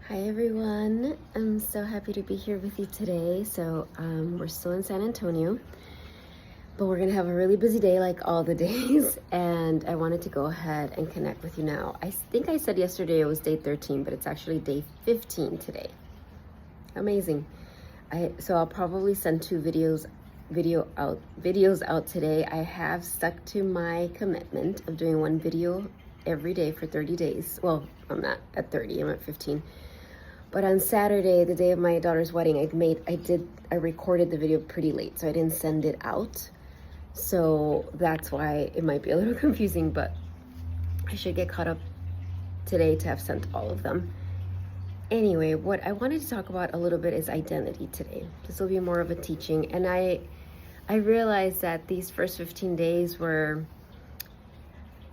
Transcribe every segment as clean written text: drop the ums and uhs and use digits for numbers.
Hi everyone, I'm so happy to be here with you today. We're still in San Antonio, but we're gonna have a really busy day like all the days, and I wanted to go ahead and connect with you now. I think I said yesterday it was day 13, but it's actually day 15 today. Amazing. So I'll probably send two videos out today. I have stuck to my commitment of doing one video every day for 30 days. Well, I'm not at 30, I'm at 15. But on Saturday, the day of my daughter's wedding, I recorded the video pretty late, so I didn't send it out. So that's why it might be a little confusing, but I should get caught up today to have sent all of them. Anyway, what I wanted to talk about a little bit is identity today. This will be more of a teaching, and I realized that these first 15 days were,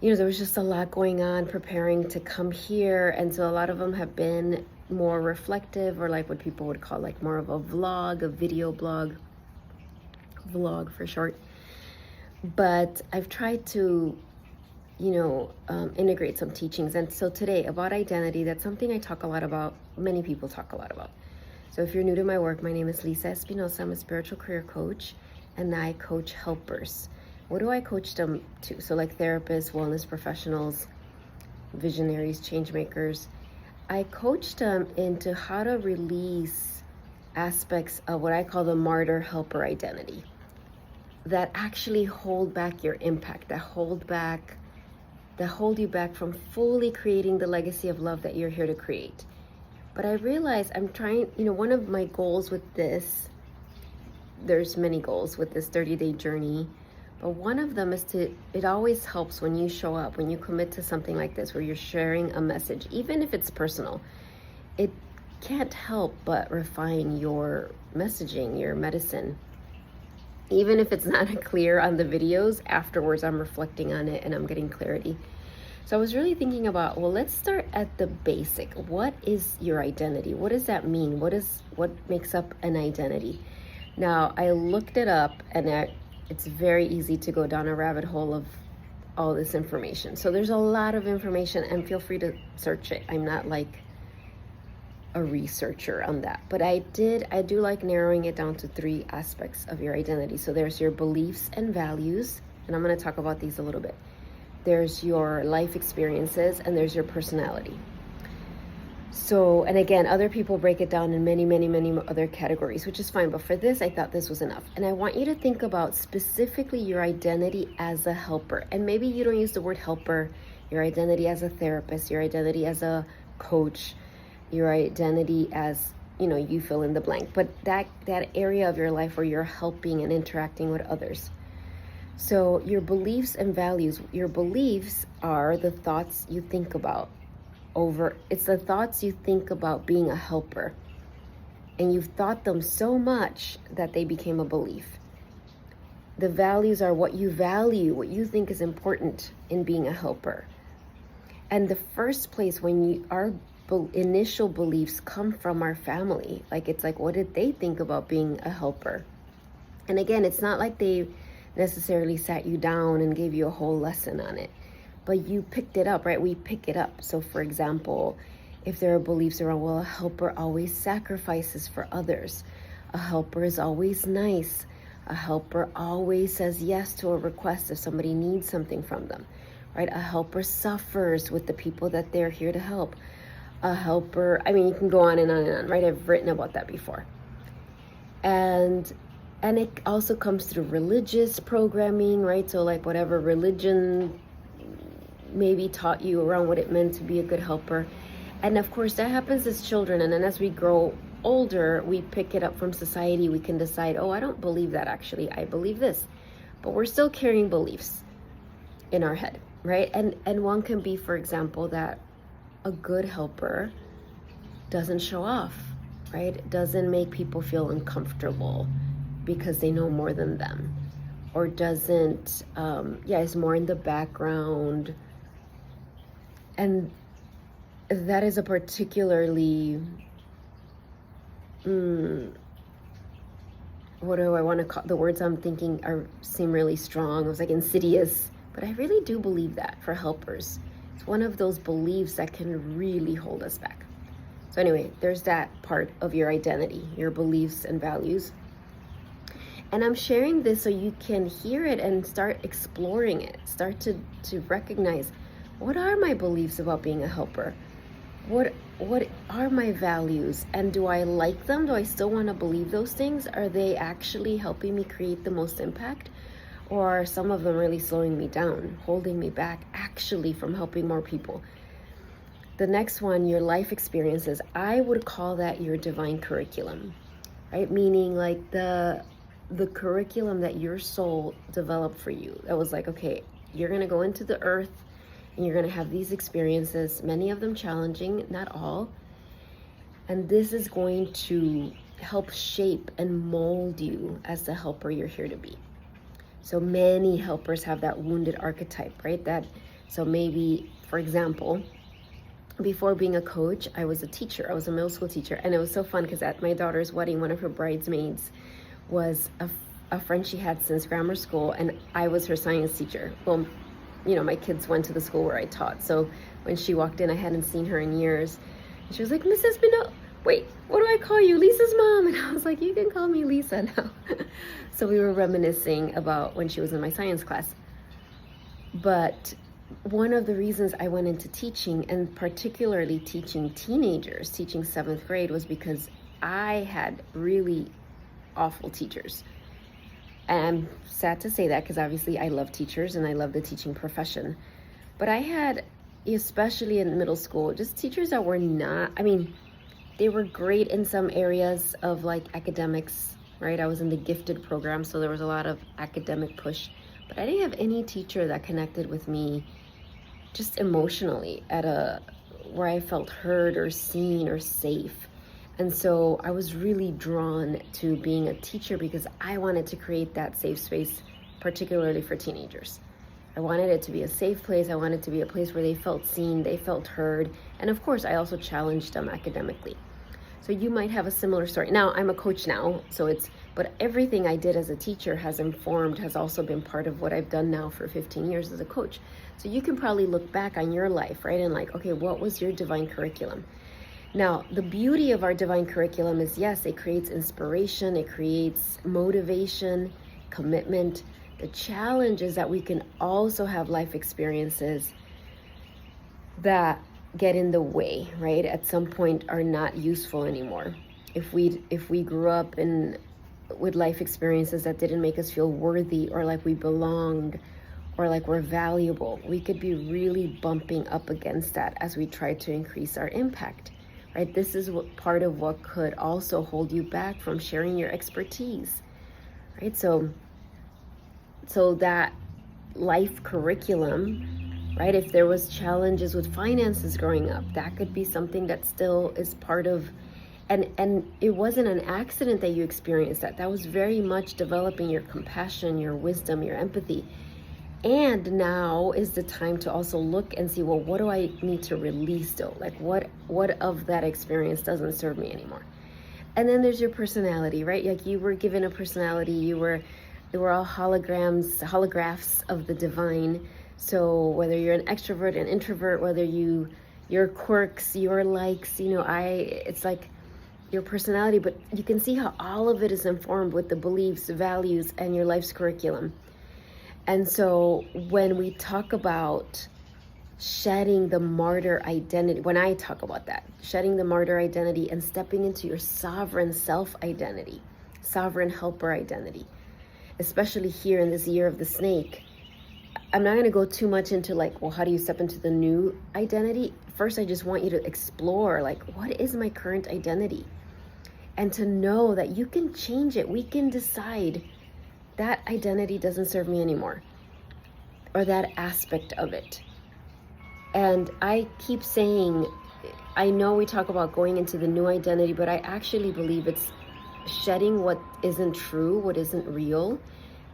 there was just a lot going on preparing to come here, and so a lot of them have been more reflective, or like what people would call like more of a vlog, a video blog, vlog for short. But I've tried to, integrate some teachings. And so today about identity, that's something I talk a lot about. Many people talk a lot about. So if you're new to my work, my name is Lisa Espinosa. I'm a spiritual career coach, and I coach helpers. What do I coach them to? So like therapists, wellness professionals, visionaries, change makers. I coach them into how to release aspects of what I call the martyr helper identity that actually hold back your impact, that hold you back from fully creating the legacy of love that you're here to create. But I realize I'm trying, one of my goals with this, there's many goals with this 30-day journey, but one of them is it always helps when you show up, when you commit to something like this, where you're sharing a message, even if it's personal, it can't help but refine your messaging, your medicine. Even if it's not clear on the videos, afterwards I'm reflecting on it and I'm getting clarity. So I was really thinking about, well, let's start at the basic. What is your identity? What does that mean? What makes up an identity? Now, I looked it up, and it's very easy to go down a rabbit hole of all this information. So there's a lot of information, and feel free to search it. I'm not like a researcher on that, but I do like narrowing it down to 3 aspects of your identity. So there's your beliefs and values, and I'm going to talk about these a little bit. There's your life experiences, and there's your personality. So, and again, other people break it down in many, many, many other categories, which is fine. But for this, I thought this was enough. And I want you to think about specifically your identity as a helper. And maybe you don't use the word helper, your identity as a therapist, your identity as a coach, your identity as, you fill in the blank. But that area of your life where you're helping and interacting with others. So your beliefs and values, your beliefs are the thoughts you think about. It's the thoughts you think about being a helper, and you've thought them so much that they became a belief. The values are what you value, what you think is important in being a helper. And the first place when our initial beliefs come from our family, it's like, what did they think about being a helper? And again, it's not like they necessarily sat you down and gave you a whole lesson on it, but you picked it up, right? We pick it up. So for example, if there are beliefs around, well, a helper always sacrifices for others. A helper is always nice. A helper always says yes to a request if somebody needs something from them, right? A helper suffers with the people that they're here to help. A helper, you can go on and on and on, right? I've written about that before. And it also comes through religious programming, right? So like whatever religion maybe taught you around what it meant to be a good helper. And of course that happens as children, and then as we grow older, we pick it up from society. We can decide, oh, I don't believe that actually, I believe this. But we're still carrying beliefs in our head, right? And one can be, for example, that a good helper doesn't show off, right? Doesn't make people feel uncomfortable because they know more than them, or doesn't, is more in the background. And that is a particularly, what do I want to call, the words I'm thinking seem really strong. It was like insidious, but I really do believe that for helpers. It's one of those beliefs that can really hold us back. So anyway, there's that part of your identity, your beliefs and values. And I'm sharing this so you can hear it and start exploring it. Start to recognize, what are my beliefs about being a helper? What are my values? And do I like them? Do I still want to believe those things? Are they actually helping me create the most impact? Or are some of them really slowing me down, holding me back actually from helping more people? The next one, your life experiences. I would call that your divine curriculum, right? Meaning like the curriculum that your soul developed for you. That was like, okay, you're going to go into the earth and you're going to have these experiences, many of them challenging, not all. And this is going to help shape and mold you as the helper you're here to be. So many helpers have that wounded archetype, right? So maybe, for example, before being a coach, I was a teacher. I was a middle school teacher. And it was so fun because at my daughter's wedding, one of her bridesmaids was a friend she had since grammar school, and I was her science teacher. Well, my kids went to the school where I taught. So when she walked in, I hadn't seen her in years. And she was like, Mrs. Bino, wait, what do I call you? Lisa's mom. And I was like, you can call me Lisa now. So we were reminiscing about when she was in my science class. But one of the reasons I went into teaching, and particularly teaching teenagers, teaching 7th grade, was because I had really awful teachers. And I'm sad to say that because obviously I love teachers and I love the teaching profession. But I had, especially in middle school, just teachers that were not, they were great in some areas of like academics, right? I was in the gifted program, so there was a lot of academic push. But I didn't have any teacher that connected with me just emotionally where I felt heard or seen or safe. And so I was really drawn to being a teacher because I wanted to create that safe space, particularly for teenagers. I wanted it to be a safe place. I wanted it to be a place where they felt seen, they felt heard. And of course, I also challenged them academically. So you might have a similar story. Now, I'm a coach now, but everything I did as a teacher has also been part of what I've done now for 15 years as a coach. So you can probably look back on your life, right? And like, okay, what was your divine curriculum? Now, the beauty of our divine curriculum is, yes, it creates inspiration, it creates motivation, commitment. The challenge is that we can also have life experiences that get in the way, right? At some point are not useful anymore. If we grew up with life experiences that didn't make us feel worthy or like we belonged or like we're valuable, we could be really bumping up against that as we try to increase our impact. Right? This is part of what could also hold you back from sharing your expertise, right? So that life curriculum, right? If there was challenges with finances growing up, that could be something that still is part of, and it wasn't an accident that you experienced that. That was very much developing your compassion, your wisdom, your empathy. And now is the time to also look and see, well, what do I need to release still? Like what of that experience doesn't serve me anymore? And then there's your personality, right? Like you were given a personality, they were all holographs of the divine. So whether you're an extrovert, an introvert, whether your quirks, your likes, it's like your personality, but you can see how all of it is informed with the beliefs, values, and your life's curriculum. And so when we talk about shedding the martyr identity, when I talk about that, shedding the martyr identity and stepping into your sovereign self-identity, sovereign helper identity, especially here in this year of the snake, I'm not going to go too much into like, well, how do you step into the new identity? First, I just want you to explore, like, what is my current identity? And to know that you can change it. We can decide that identity doesn't serve me anymore, or that aspect of it. And I keep saying, I know we talk about going into the new identity, but I actually believe it's shedding what isn't true, what isn't real,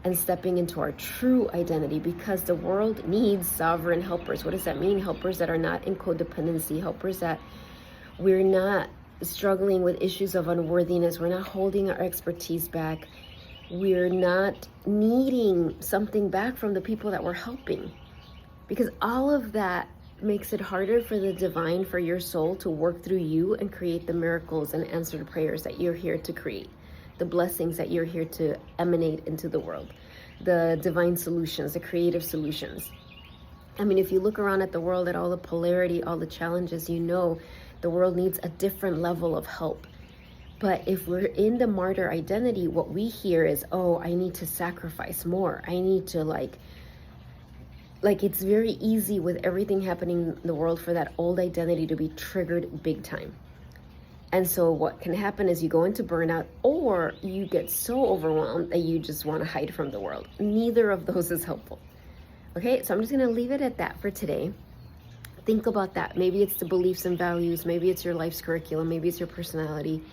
and stepping into our true identity, because the world needs sovereign helpers. What does that mean? Helpers that are not in codependency, helpers that we're not struggling with issues of unworthiness, we're not holding our expertise back, we're not needing something back from the people that we're helping. Because all of that makes it harder for the divine, for your soul to work through you and create the miracles and answered prayers that you're here to create, the blessings that you're here to emanate into the world, the divine solutions, the creative solutions. I mean, if you look around at the world, at all the polarity, all the challenges, you know the world needs a different level of help. But if we're in the martyr identity, what we hear is, oh, I need to sacrifice more. I need to like it's very easy with everything happening in the world for that old identity to be triggered big time. And so what can happen is you go into burnout, or you get so overwhelmed that you just want to hide from the world. Neither of those is helpful. Okay, so I'm just going to leave it at that for today. Think about that. Maybe it's the beliefs and values. Maybe it's your life's curriculum. Maybe it's your personality.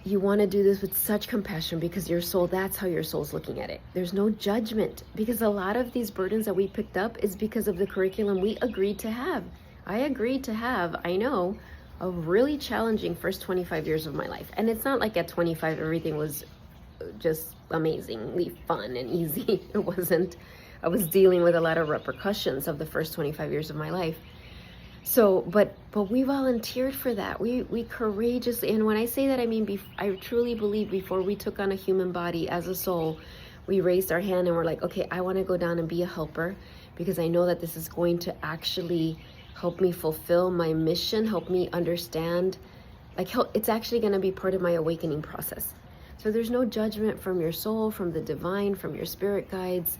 You want to do this with such compassion because your soul, that's how your soul's looking at it. There's no judgment, because a lot of these burdens that we picked up is because of the curriculum we agreed to have. I agreed to have, I know, a really challenging first 25 years of my life. And it's not like at 25 everything was just amazingly fun and easy. It wasn't. I was dealing with a lot of repercussions of the first 25 years of my life. So, but we volunteered for that. We courageously, and when I say that, I mean, I truly believe before we took on a human body as a soul, we raised our hand and we're like, okay, I want to go down and be a helper, because I know that this is going to actually help me fulfill my mission, help me understand, it's actually going to be part of my awakening process. So there's no judgment from your soul, from the divine, from your spirit guides,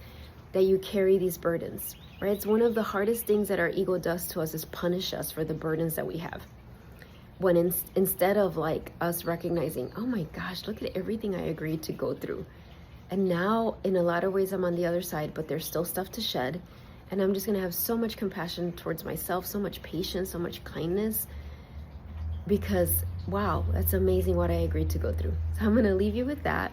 that you carry these burdens. Right? It's one of the hardest things that our ego does to us is punish us for the burdens that we have. When instead of like us recognizing, oh my gosh, look at everything I agreed to go through. And now in a lot of ways I'm on the other side, but there's still stuff to shed. And I'm just going to have so much compassion towards myself, so much patience, so much kindness, because wow, that's amazing what I agreed to go through. So I'm going to leave you with that.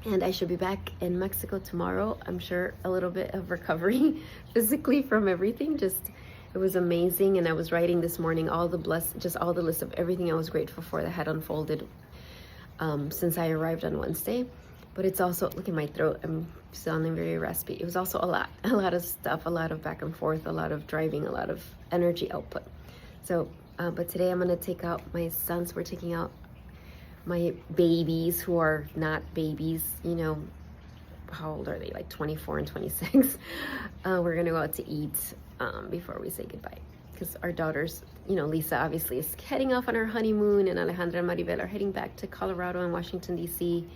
And I should be back in Mexico tomorrow. I'm sure a little bit of recovery physically from everything. It was amazing. And I was writing this morning all the list of everything I was grateful for that had unfolded since I arrived on Wednesday. But it's also, look at my throat, I'm sounding very raspy. It was also a lot of stuff, a lot of back and forth, a lot of driving, a lot of energy output. So, but today I'm gonna take out my sons. We're taking out my babies who are not babies, how old are they? Like 24 and 26. We're gonna go out to eat before we say goodbye, because our daughters, Lisa obviously is heading off on her honeymoon, and Alejandra and Maribel are heading back to Colorado and Washington, D.C.,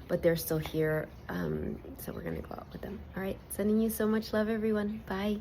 but they're still here, so we're gonna go out with them. All right, sending you so much love, everyone. Bye.